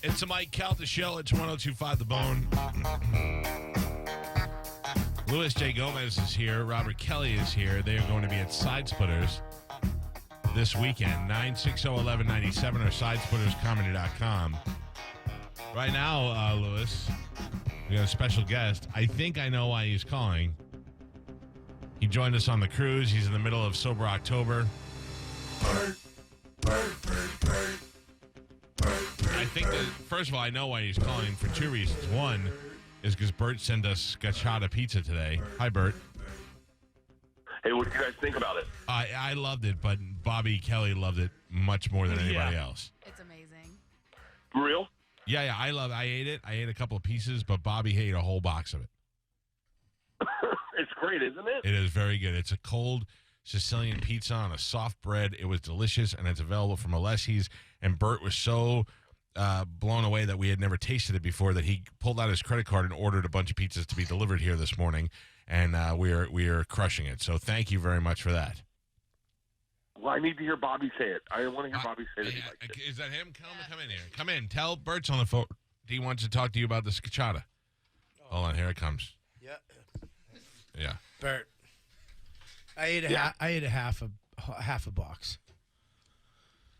It's the Mike Calta Show. It's 102.5 The Bone. Louis J. Gomez is here. Robert Kelly is here. They are going to be at Side Splitters this weekend. 960-1197 or sidesplitterscomedy.com. Right now, Louis, we got a special guest. I think I know why he's calling. He joined us on the cruise. He's in the middle of Sober October. I think that, first of all, I know why he's calling for two reasons. One is because Bert sent us scacciata pizza today. Hi, Bert. Hey, what do you guys think about it? I loved it, but Bobby Kelly loved it much more than anybody else. It's amazing. For real? Yeah, I ate it. I ate a couple of pieces, but Bobby ate a whole box of it. It's great, isn't it? It is very good. It's a cold Sicilian pizza on a soft bread. It was delicious, and it's available from Alessi's. And Bert was so blown away that we had never tasted it before that he pulled out his credit card and ordered a bunch of pizzas to be delivered here this morning. And we are crushing it. So thank you very much for that. Well, I need to hear Bobby say it. I want to hear Bobby say it. Is that him? Come in here. Come in. Tell Bert's on the phone. He wants to talk to you about the scacciata. Hold on. Here it comes. Yeah. Bert, I ate a half a box.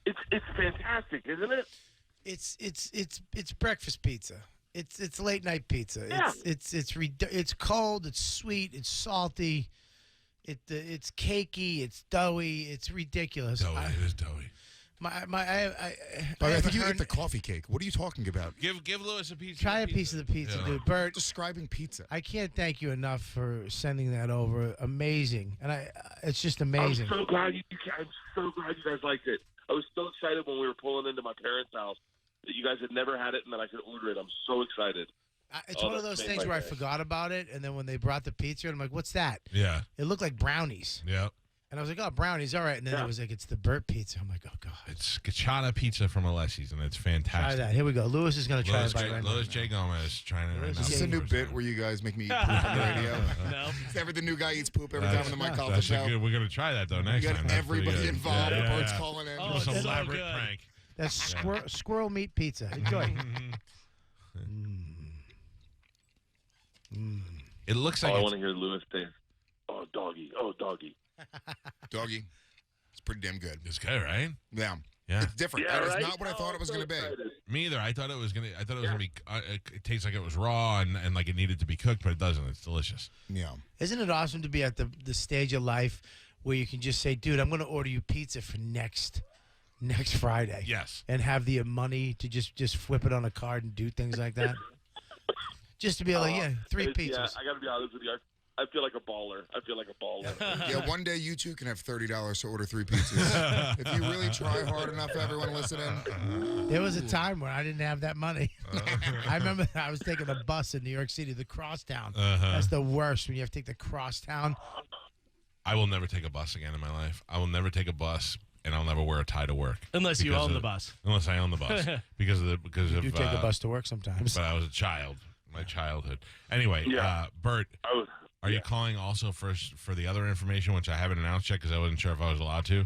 It's fantastic, isn't it? It's breakfast pizza. It's late night pizza. Yeah. It's cold. It's sweet. It's salty. It's cakey. It's doughy. It's ridiculous. It is doughy. I think you ate the coffee cake. What are you talking about? Give Lewis a piece. Try a piece of the pizza, dude. Bert, Describing pizza. I can't thank you enough for sending that over. Amazing, and it's just amazing. I'm so glad you guys liked it. I was so excited when we were pulling into my parents' house that you guys had never had it and that I could order it. I'm so excited. It's one of those things where I forgot about it, and then when they brought the pizza, I'm like, "What's that?" Yeah. It looked like brownies. Yeah. And I was like, "Oh, brownies, all right." And then it was like, "It's the Bert pizza." I'm like, "Oh God." It's scacciata pizza from Alessi's, and it's fantastic. Try that. Here we go. Lewis is going to try it right now. Louis J. Gomez trying it right now. Is this a new bit where you guys make me eat poop on the radio? No. It's ever the new guy eats poop every time on the Mike Calta show. We're going to try that, though, next You time. got That's pretty everybody good. involved. Yeah. Bert's calling in. Oh, It's an it's so elaborate good. prank. That's squirrel meat pizza. Enjoy. It looks like I want to hear Lewis say, "Oh, doggy. Oh, doggy." Doggy. It's pretty damn good. it's good, right? Yeah. Yeah. It's different. Yeah, That is right? not what I thought it was so going to be. excited. Me either. I thought it was gonna be. It tastes like it was raw and like it needed to be cooked, but it doesn't. It's delicious. Yeah. Isn't it awesome to be at the stage of life where you can just say, "Dude, I'm going to order you pizza for next Friday." Yes. And have the money to just flip it on a card and do things like that. Just to be like, three pizzas. Yeah, I got to be honest with you. I feel like a baller. Yeah, one day you two can have $30 to order 3 pizzas. If you really try hard enough, everyone listening. There was a time when I didn't have that money. I remember I was taking a bus in New York City, the Crosstown. That's the worst when you have to take the Crosstown. I will never take a bus again in my life. I will never take a bus, and I'll never wear a tie to work. Unless you own the bus. Unless I own the bus, because You take the bus to work sometimes. But I was a child. My childhood. Anyway, Bert. Are you calling also for the other information, which I haven't announced yet because I wasn't sure if I was allowed to?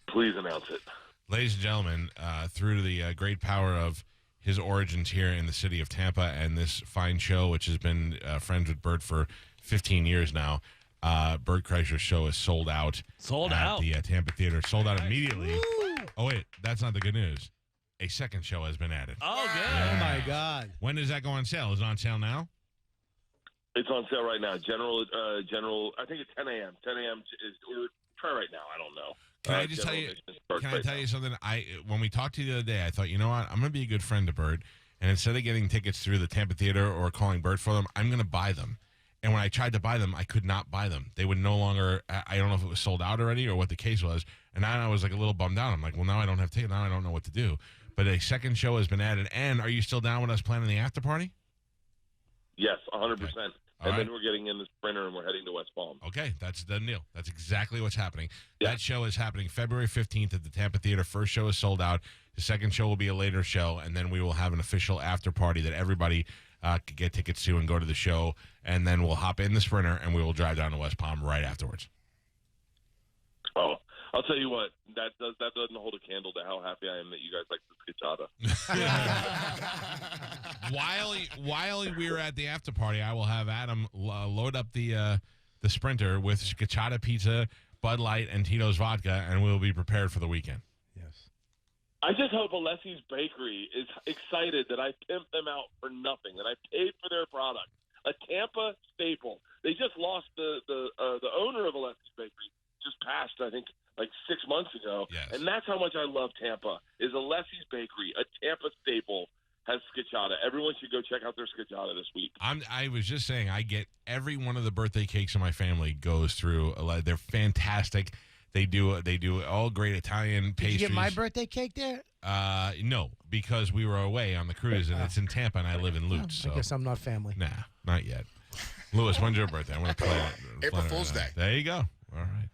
Please announce it. Ladies and gentlemen, through the great power of his origins here in the city of Tampa and this fine show, which has been friends with Bert for 15 years now, Bert Kreischer's show is sold out. Sold at out. the Tampa Theater. Sold out immediately. Oh, wait. That's not the good news. A second show has been added. Oh, good. Oh, my God. When does that go on sale? Is it on sale now? It's on sale right now. General. I think it's 10 a.m. 10 a.m. Or try right now. I don't know. Can I just tell you? Can I tell you something? When we talked to you the other day, I thought, you know what? I'm going to be a good friend to Bert, and instead of getting tickets through the Tampa Theater or calling Bert for them, I'm going to buy them. And when I tried to buy them, I could not buy them. They would no longer. I don't know if it was sold out already or what the case was. And now I was like a little bummed out. I'm like, well, now I don't have tickets. Now I don't know what to do. But a second show has been added. And are you still down with us planning the after party? Yes, 100%. Okay. And All then right. we're getting in the Sprinter and we're heading to West Palm. Okay, that's the deal. That's exactly what's happening. Yeah. That show is happening February 15th at the Tampa Theater. First show is sold out. The second show will be a later show, and then we will have an official after party that everybody could get tickets to and go to the show, and then we'll hop in the Sprinter, and we will drive down to West Palm right afterwards. Oh, I'll tell you what, that doesn't hold a candle to how happy I am that you guys like the scotchata. While we were at the after party, I will have Adam load up the Sprinter with scotchata pizza, Bud Light, and Tito's vodka, and we'll be prepared for the weekend. Yes. I just hope Alessi's Bakery is excited that I pimped them out for nothing, that I paid for their product. A Tampa staple. They just lost the owner of Alessi's Bakery. Just passed, I think, like 6 months ago. Yes. And that's how much I love Tampa, is Alessi's Bakery, a Tampa staple, has scotchata. Everyone should go check out their scotchata this week. I was just saying, I get every one of the birthday cakes in my family goes through. They're fantastic. They do all great Italian pastries. Did you get my birthday cake there? No, because we were away on the cruise, and it's in Tampa, and I live in Lutz. So. I guess I'm not family. Nah, not yet. Lewis, when's your birthday? I'm going to play it. April Fool's Day. There you go. All right.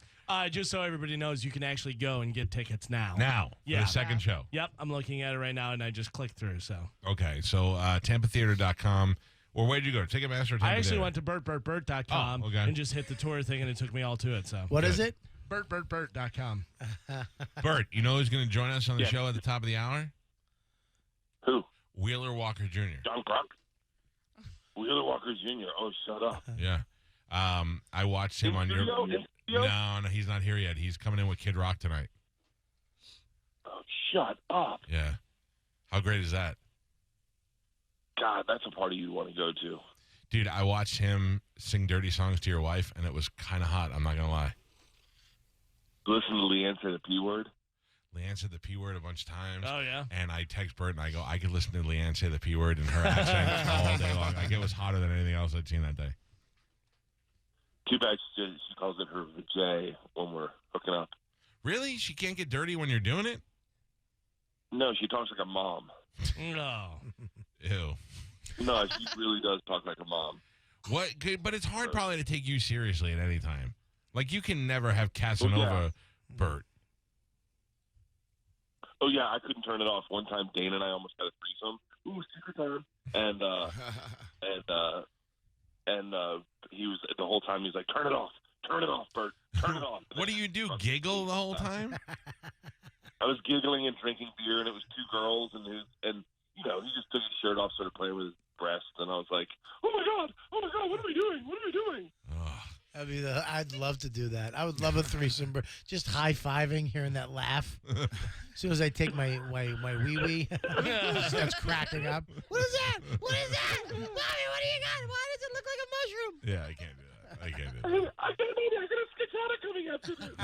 Just so everybody knows, you can actually go and get tickets now. Now, Yeah. for the second show. Yep, I'm looking at it right now, and I just clicked through. So Okay, so TampaTheater.com. Or where'd you go? Ticketmaster or Tampa I actually Theater? went to BertBertBert.com okay. and just hit the tour thing, and it took me all to it. So What is it? BertBertBert.com. Bert, you know who's going to join us on the show at the top of the hour? Who? Wheeler Walker Jr. John Croc? Wheeler Walker Jr. Oh, shut up. Yeah. I watched him on your... No, No, he's not here yet. He's coming in with Kid Rock tonight. Oh, shut up. Yeah. How great is that? God, that's a party you want to go to. Dude, I watched him sing dirty songs to your wife, and it was kind of hot. I'm not going to lie. Listen to Leanne say the P word. Leanne said the P word a bunch of times. Oh, yeah. And I text Bert, and I go, I could listen to Leanne say the P word in her accent all day long. Like, it was hotter than anything else I'd seen that day. Too bad she calls it her vajay when we're hooking up. Really? She can't get dirty when you're doing it? No, she talks like a mom. No. Ew. No, she really does talk like a mom. What? But it's hard probably to take you seriously at any time. Like, you can never have Casanova Bert. Oh, yeah, I couldn't turn it off. One time, Dane and I almost had a threesome. Ooh, secret time. And he was, the whole time, he's like, turn it off, Bert, turn it off. What do you do, giggle the whole time? I was giggling and drinking beer, and it was two girls, and you know, he just took his shirt off, started playing with his breast, and I was like, oh my god, what are we doing? I mean, I'd love to do that. I would love a threesome. Just high-fiving, hearing that laugh. As soon as I take my wee-wee, starts cracking up. What is that? What is that? Mommy, what do you got? Why does it look like a mushroom? Yeah, I can't do that. I got a scotchata coming after this.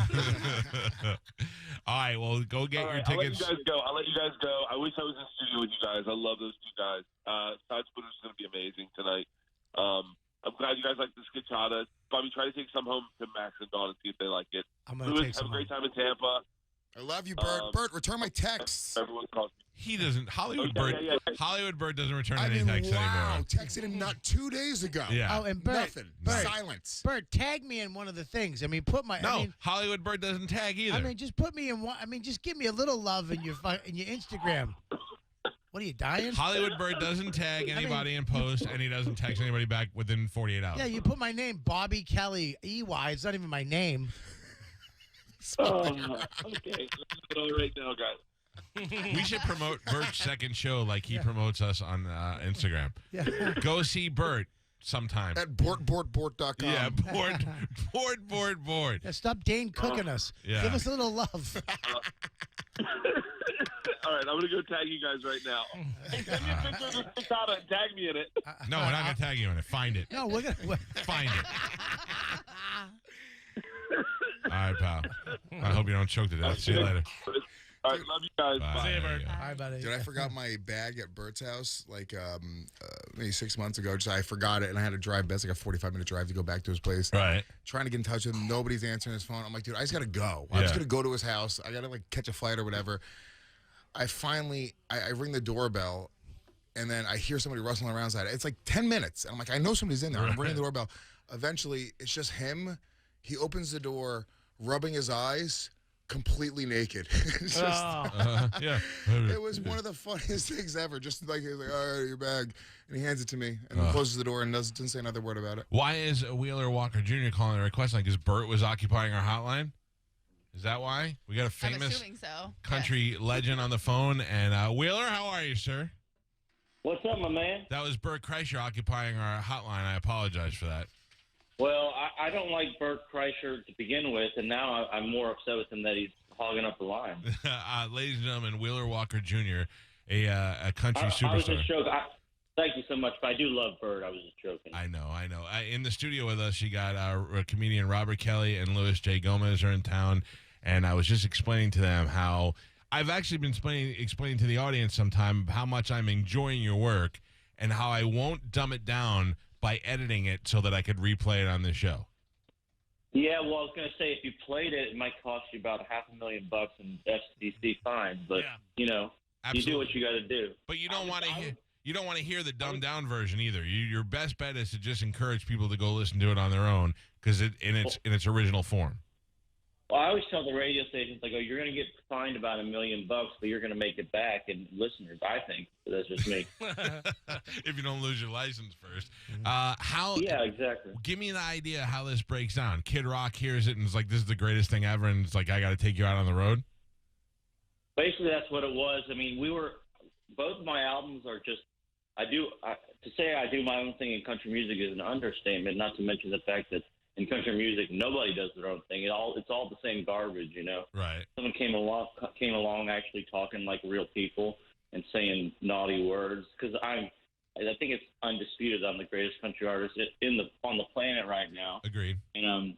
All right, well, go get your tickets. I'll let you guys go. I wish I was in studio with you guys. I love those two guys. Side Splitters is going to be amazing tonight. I'm glad you guys like the scotchata. Bobby, try to take some home to Max and Dawn and see if they like it. I'm going to take some have a great time in Tampa. I love you, Bert. Bert, return my texts. Everyone calls me. He doesn't. Hollywood Bert doesn't return I any mean, texts wow. anymore. Texted him not 2 days ago. Yeah. Oh, and Bert, Nothing. Silence. Bert, tag me in one of the things. I mean, put my. No, I mean, Hollywood Bert doesn't tag either. I mean, just put me in one. I mean, just give me a little love in your Instagram. What are you dying? Hollywood Bert doesn't tag anybody in post, and he doesn't text anybody back within 48 hours. Yeah, you put my name, Bobby Kelly EY. It's not even my name. Okay. Let's do it all right now, guys. We should promote Bert's second show like he promotes us on Instagram. Yeah. Go see Bert sometime. At bortbortbort.com. Yeah, board. Yeah, stop Dane cooking us. Yeah. Give us a little love. All right, I'm going to go tag you guys right now. Send me a picture of the scotchata and tag me in it. No, we're not going to tag you in it. Find it. No, we're gonna. Find it. All right, pal. I hope you don't choke to death. See you later. All right, love you guys. Bye. See you, Bert. Yeah. All right, buddy. Dude, I forgot my bag at Bert's house like maybe 6 months ago. Just I forgot it, and I had to drive. It's like a 45-minute drive to go back to his place. Right. Trying to get in touch with him. Nobody's answering his phone. I'm like, dude, I just got to go. I'm just going to go to his house. I got to, like, catch a flight or whatever. I finally, I ring the doorbell, and then I hear somebody rustling around outside. It's like 10 minutes. And I'm like, I know somebody's in there. I'm ringing the doorbell. Eventually, it's just him. He opens the door, rubbing his eyes, completely naked. It's just, Yeah. it was one of the funniest things ever. Just like, he was like, all right, your bag. And he hands it to me and closes the door and doesn't say another word about it. Why is Wheeler Walker Jr. calling a request line? Because Bert was occupying our hotline? Is that why? We got a I'm famous assuming so. country legend on the phone. And Wheeler, how are you, sir? What's up, my man? That was Bert Kreischer occupying our hotline. I apologize for that. Well, I don't like Bert Kreischer to begin with, and now I'm more upset with him that he's hogging up the line. Ladies and gentlemen, Wheeler Walker Jr., a country superstar. I was just joking. Thank you so much, but I do love Bert. I was just joking. I know. In the studio with us, you got comedian Robert Kelly and Louis J. Gomez are in town, and I was just explaining to them how I've actually been explaining to the audience sometime how much I'm enjoying your work and how I won't dumb it down by editing it so that I could replay it on this show. Yeah, well, I was going to say, if you played it, it might cost you about $500,000 in FCC fines, but, you know, Absolutely. You do what you got to do. But you don't want to hear... You don't want to hear the dumbed down version either. Your best bet is to just encourage people to go listen to it on their own because in its original form. Well, I always tell the radio stations, I go, you're going to get fined about $1 million, but you're going to make it back. And listeners, I think that's just me. If you don't lose your license first, Yeah, exactly. Give me an idea how this breaks down. Kid Rock hears it and is like, "This is the greatest thing ever," and it's like, "I got to take you out on the road." Basically, that's what it was. I mean, both of my albums are just. To say I do my own thing in country music is an understatement. Not to mention the fact that in country music, nobody does their own thing. It's all the same garbage, you know. Right. Someone came along actually talking like real people and saying naughty words. Because I think it's undisputed I'm the greatest country artist on the planet right now. Agreed. And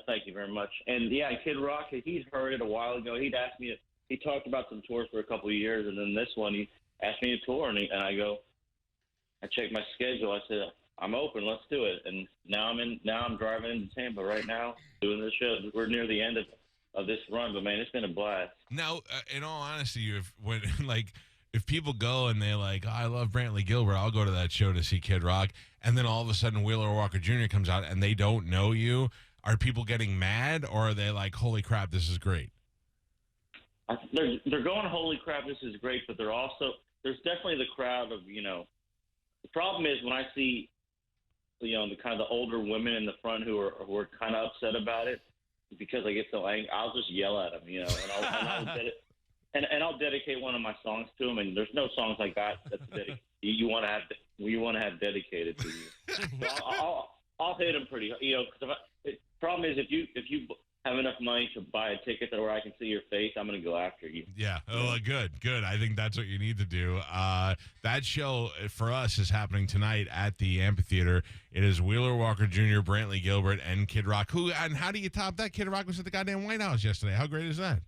thank you very much. And yeah, Kid Rock, he's heard it a while ago. He'd asked me. He talked about some tours for a couple of years, and then this one he asked me to tour, and I checked my schedule. I said, I'm open. Let's do it. And now I'm driving into Tampa right now doing this show. We're near the end of this run, but man, it's been a blast. Now, in all honesty, if people go and they like, I love Brantley Gilbert, I'll go to that show to see Kid Rock, and then all of a sudden Wheeler Walker Jr. comes out and they don't know you, are people getting mad, or are they like, holy crap, this is great? They're going, holy crap, this is great, but there's definitely the crowd of, you know, the problem is when I see, you know, the kind of the older women in the front who are kind of upset about it, because I get so angry, I'll just yell at them, you know, and I'll dedicate one of my songs to them, and there's no songs like that that's dedicated. You want to have dedicated to you. So I'll hit them pretty, you know, because the problem is if you have enough money to buy a ticket where I can see your face, I'm going to go after you. Yeah. Oh, good. I think that's what you need to do. That show for us is happening tonight at the amphitheater. It is Wheeler Walker Jr., Brantley Gilbert, and Kid Rock. And how do you top that? Kid Rock was at the goddamn White House yesterday. How great is that?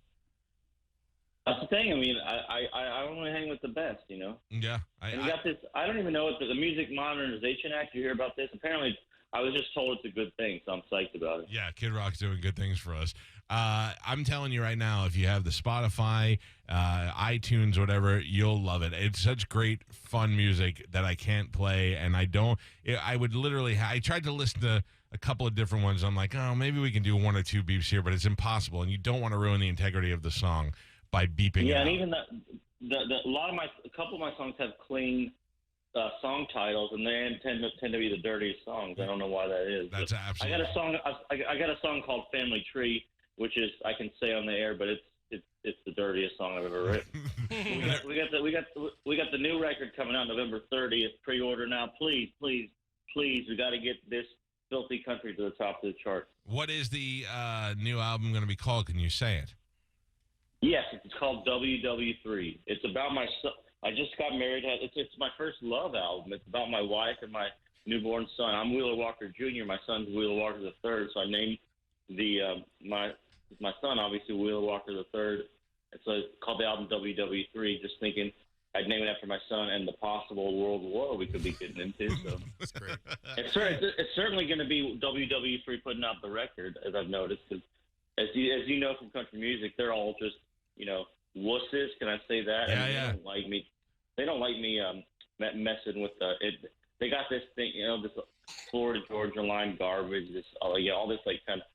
That's the thing. I mean, I only hang with the best, you know? Yeah. And you got this, I don't even know what the Music Modernization Act, you hear about this? Apparently, I was just told it's a good thing, so I'm psyched about it. Yeah, Kid Rock's doing good things for us. I'm telling you right now, if you have the Spotify, iTunes, whatever, you'll love it. It's such great, fun music that I can't play, and I tried to listen to a couple of different ones. I'm like, oh, maybe we can do one or two beeps here, but it's impossible, and you don't want to ruin the integrity of the song by beeping it and out. Even a couple of my songs have clean song titles, and they tend to be the dirtiest songs. I don't know why that is. That's absolutely. I got a song called Family Tree, which is I can say on the air, but it's the dirtiest song I've ever written. we got the new record coming out November 30th. Pre-order now, please. We got to get this filthy country to the top of the chart. What is the new album going to be called? Can you say it? Yes, it's called WW3. It's about my son. I just got married. It's my first love album. It's about my wife and my newborn son. I'm Wheeler Walker Jr. My son's Wheeler Walker III. So I named my son obviously Wheeler Walker III. It's called the album WW3. Just thinking I'd name it after my son and the possible world war we could be getting into. So That's great. It's certainly going to be WW3 putting out the record, as I've noticed. Because as you know from country music, they're all just wusses. Can I say that? Yeah, They don't like me. They don't like me messing with it. They got this thing, this Florida Georgia line garbage. This all this kind of.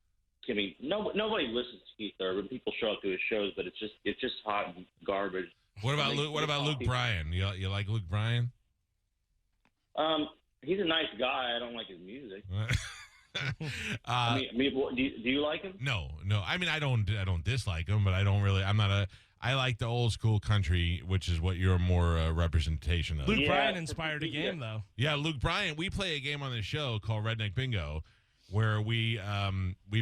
I mean, nobody listens to Keith Urban. People show up to his shows, but it's just hot garbage. What about Luke? What about Luke Bryan? You like Luke Bryan? He's a nice guy. I don't like his music. Do you like him? No. I mean, I don't dislike him, but I don't really. I like the old school country, which is what you're more representation of. Luke Bryan inspired a game, though. Yeah, Luke Bryan. We play a game on the show called Redneck Bingo, where we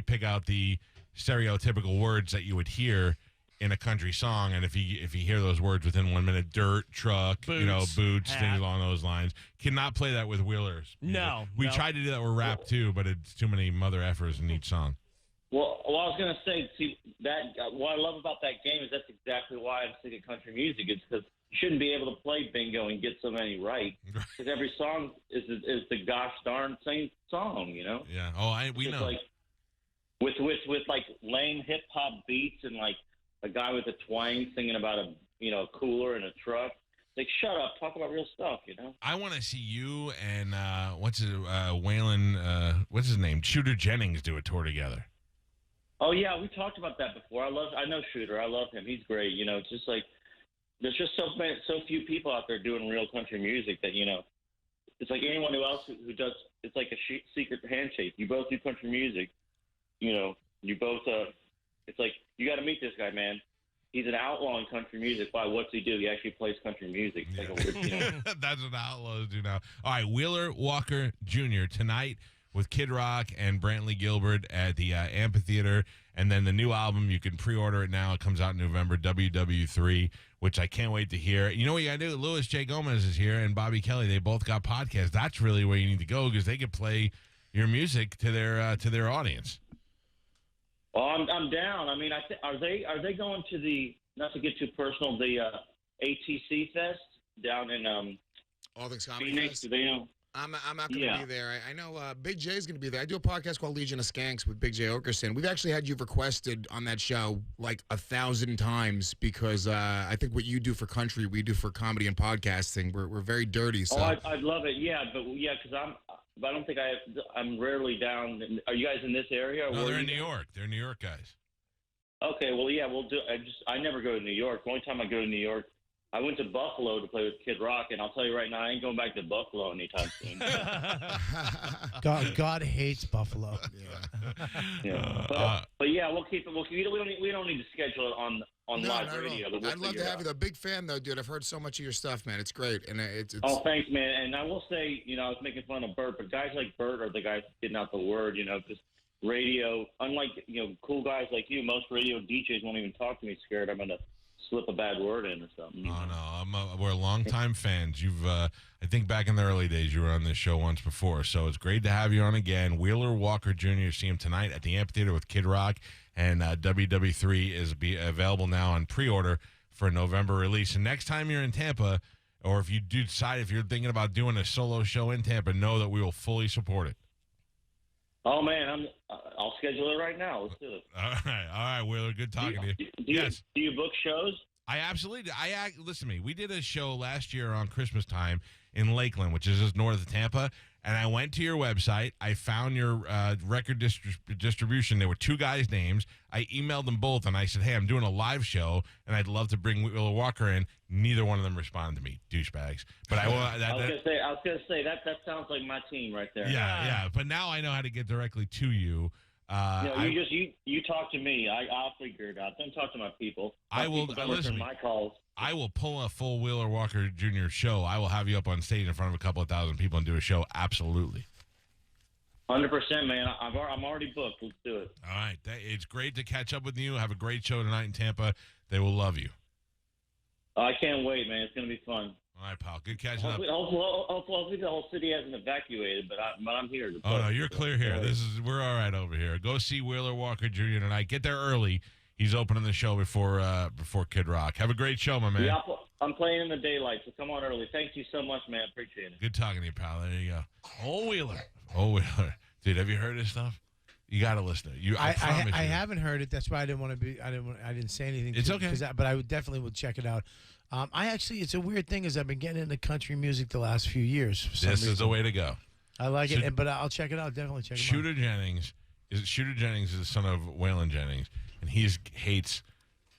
pick out the stereotypical words that you would hear in a country song, and if you hear those words within 1 minute, dirt, truck, boots, hat. things along those lines, cannot play that with Wheelers. No, we tried to do that with rap too, but it's too many mother effers in each song. Well, I was going to say, see, that what I love about that game is that's exactly why I'm sick of country music. It's because you shouldn't be able to play bingo and get so many right, because every song is the gosh darn same song, you know? Yeah. Oh, we know. Like, with like lame hip hop beats and like a guy with a twang singing about a cooler and a truck. Like, shut up, talk about real stuff, you know? I want to see you and Waylon, what's his name? Shooter Jennings do a tour together. Oh yeah, we talked about that before. I know Shooter. I love him. He's great. You know, it's just like there's just so few people out there doing real country music that it's like anyone else who does. It's like a secret handshake. You both do country music. You both. It's like you got to meet this guy, man. He's an outlaw in country music. Why? What's he do? He actually plays country music. It's like a weird, That's what outlaws do now. All right, Wheeler Walker Jr. tonight with Kid Rock and Brantley Gilbert at the amphitheater. And then the new album, you can pre-order it now. It comes out in November, WW3, which I can't wait to hear. You know what you got to do? Louis J. Gomez is here and Bobby Kelly. They both got podcasts. That's really where you need to go because they could play your music to their audience. Well, I'm down. I mean, are they going to the, not to get too personal, the ATC Fest down in All Things Comedy Phoenix? Fest? Do they know? I'm not going to be there. I know Big J's going to be there. I do a podcast called Legion of Skanks with Big J Okerson. We've actually had you requested on that show like 1,000 times because I think what you do for country, we do for comedy and podcasting. We're very dirty. So. Oh, I'd love it. Yeah, because I don't think I'm rarely down. Are you guys in this area? Or No, they're in New York. They're New York guys. Okay, well, yeah, we'll do. I never go to New York. The only time I go to New York, I went to Buffalo to play with Kid Rock, and I'll tell you right now, I ain't going back to Buffalo anytime soon. God hates Buffalo. Yeah. But yeah, we'll keep it. We don't need to schedule it on live radio. But we'll I'd love to have you. A big fan though, dude. I've heard so much of your stuff, man. It's great, and it's. Oh, thanks, man. And I will say, I was making fun of Bert, but guys like Bert are the guys getting out the word. Because radio, unlike cool guys like you, most radio DJs won't even talk to me scared I'm gonna slip a bad word in or something. Oh no, we're longtime fans. You've, I think back in the early days, you were on this show once before, so it's great to have you on again. Wheeler Walker Jr. See him tonight at the amphitheater with Kid Rock, and WW3 is available now on pre-order for a November release. And next time you're in Tampa, or if you do decide if you're thinking about doing a solo show in Tampa, know that we will fully support it. Oh man, I'll schedule it right now. Let's do it. All right, Wheeler. Good talking to you. Yes. Do you book shows? I absolutely do. Listen to me. We did a show last year on Christmas time in Lakeland, which is just north of Tampa, and I went to your website. I found your record distribution. There were two guys' names. I emailed them both, and I said, hey, I'm doing a live show, and I'd love to bring Wheeler Walker in. Neither one of them responded to me, douchebags. But I was gonna say that sounds like my team right there. Yeah. But now I know how to get directly to you. You talk to me. I'll figure it out. Don't talk to my people. I will listen. My calls. I will pull a full Wheeler Walker Jr. show. I will have you up on stage in front of a couple of thousand people and do a show. Absolutely. 100%, man. I'm already booked. Let's do it. All right. It's great to catch up with you. Have a great show tonight in Tampa. They will love you. I can't wait, man. It's going to be fun. All right, pal. Good catching up. Hopefully the whole city hasn't evacuated, but I'm here. Oh, no, you're clear here. We're all right over here. Go see Wheeler Walker Jr. tonight. Get there early. He's opening the show before Kid Rock. Have a great show, my man. Yeah, I'm playing in the daylight, so come on early. Thank you so much, man. Appreciate it. Good talking to you, pal. There you go. Oh, Wheeler. Dude, have you heard his stuff? You got to listen to it. I haven't heard it. That's why I didn't want to be. I didn't say anything. It's okay. But I definitely would check it out. It's a weird thing is I've been getting into country music the last few years. This is the way to go. I like it, but I'll check it out. Definitely check it out. Shooter Jennings is the son of Waylon Jennings, and he hates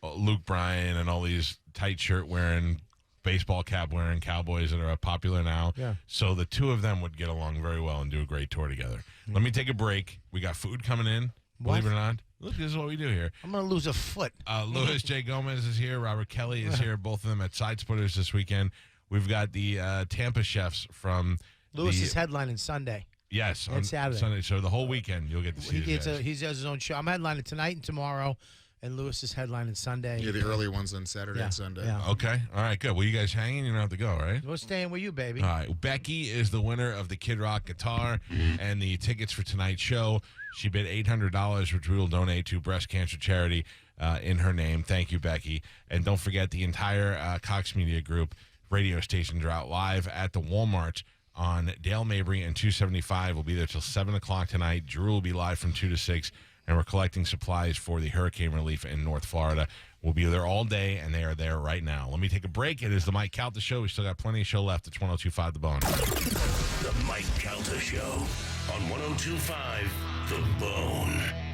Luke Bryan and all these tight shirt wearing baseball cap wearing cowboys that are popular now. Yeah. So the two of them would get along very well and do a great tour together. Let me take a break. We got food coming in. Believe it or not. Look, this is what we do here. I'm going to lose a foot. Louis J. Gomez is here. Robert Kelly is here. Both of them at Side Splitters this weekend. We've got the Tampa chefs from Lewis is headlining Sunday. Yes, and on Saturday. Sunday. So the whole weekend you'll get to see these guys. He does his own show. I'm headlining tonight and tomorrow, and Lewis is headlining Sunday. Yeah, the early ones on Saturday and Sunday. Yeah. Okay. All right, good. Well, you guys hanging? You don't have to go, right? We're staying with you, baby. All right. Becky is the winner of the Kid Rock guitar and the tickets for tonight's show. She bid $800, which we will donate to breast cancer charity in her name. Thank you, Becky. And don't forget the entire Cox Media Group radio stations are out live at the Walmart on Dale Mabry and 275. We'll be there till 7 o'clock tonight. Drew will be live from 2 to 6, and we're collecting supplies for the hurricane relief in North Florida. We'll be there all day, and they are there right now. Let me take a break. It is the Mike Calta Show. We still got plenty of show left. It's 102.5 The Bone. The Mike Calta Show on 102.5 The Bone.